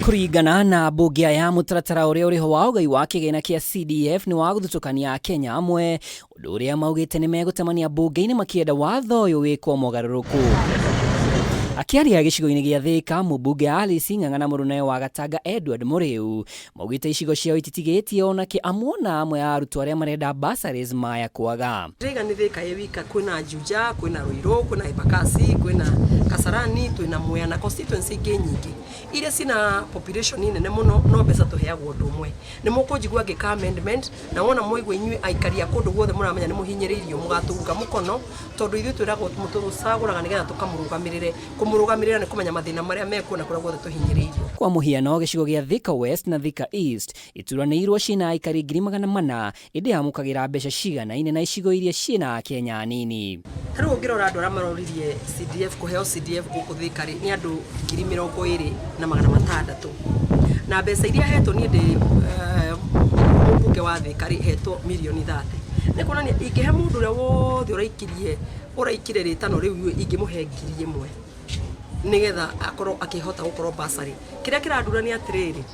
Kuringana na mbunge ya mutaratara uria uriho wa ugai wa kigina kia CDF ni wa guthutukania Kenya amwe, undu uria maugite ni megutemania mbunge-ini makienda watho uyu wikwo mogaruruku. Akiaria gicigo-ini gia Thika, mũmbunge Alice Ng'ang'ana Mũrũnawe wa Gatanga Edward Mũrĩu maugite icigo ciao ititigitie onake amwona amwe ya arutwo aria marenda bursaries maya kwaga. Riga ni Thika wika kwina Juja, kwina Ruiru, kwina Embakasi, kwina Kasarani, twina Mwea na constituency ingĩ nyingĩ iria cina population nene muno no mbeca tuheagwo ũndũ ũmwe. Nĩ mũkũnjigua ngĩka amendment na wona mũigua inyuĩ aikaria kũndũ guothe mũramenya nĩ mũhinyĩrĩirio mũgatunga mũkono tondũ ithuĩ twĩragwo mũtũcagũraga nĩgetha tũkamũrũgamĩrĩra nĩ kũmenya mathĩna marĩa mekuona kũrĩa guothe tũhinyĩrĩirio. Kwa mũhiano gĩcigo gĩa Thika West na Thika East ituranĩirwo cina aikari 400,000 ĩndĩ amũkagĩra mbeca ciganaine na icigo iria ciina Kenya nini. Rĩu ũngĩrora andũ arĩa maroririe CDF kũheo CDF gũkũ Thika nĩ andũ 20,600 na mbeca iria hetwo niĩ ndĩ mũmbunge wa Thika hetwo mirioni 30. Nĩ kuonania ingĩhe mũndũ ũrĩa wothe ũraikire rĩtano rĩu ingĩmũhe 1,000 nigetha akorwo akihota gukorwo bursary. Kiria kiradurania atiriri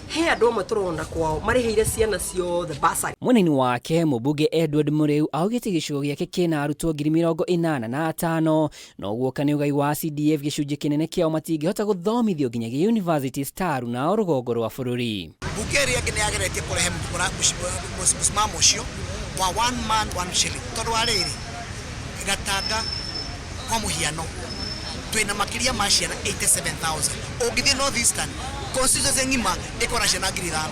he andu amwe turona kwao mariheire ciana ciothe bursary. Munini wake mũmbunge Edward Mũrĩu augite gicigo giake kina arutwo 85,000 no guoka ni ugai wa CDF gicunjĩ kinene kiao matingĩhota guthomithio nginyagia university star na rũgongo rwa bũrũri. Bukeri yake ni ageretie kurehe msimamo ucio wa 1 man 1 shilling tondu wa riri Gatanga kwa muhiano twina makiria ma ciana 87,000 ungithie North Eastern constituency ngima ikora ciana 5,000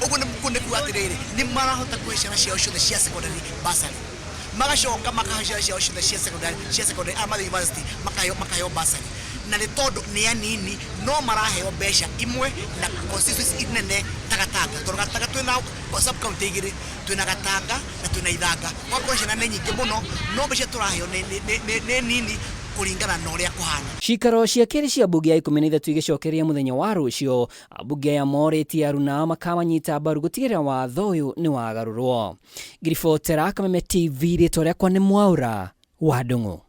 uguo ni mukunde ku atiriri ni marahota kuishana ciao ciothe cia secondary bursary magacoka makahashia ciao ciothe cia secondary ama university makayo bursary na ni tondu ni anini no maraheo mbeca imwe na constituency inene Gatanga tondu Gatanga twina sub county igiri twina Gatanga na twina Ithanga kwa ciana ni nyingi muno no mbeca turaheo ni nini kuringana na uria kuhana. Cikaro cia keri cia mbunge ya 13 igicokeria muthenya wa rucio, mbunge ya morĩtie aruna makamanyita mbaru gutigĩrĩra watho uyu ni wagarũrwo. Ngiribotera Kameme TV rĩtwa rĩakwa nĩ Mwaura wa Ndung'u.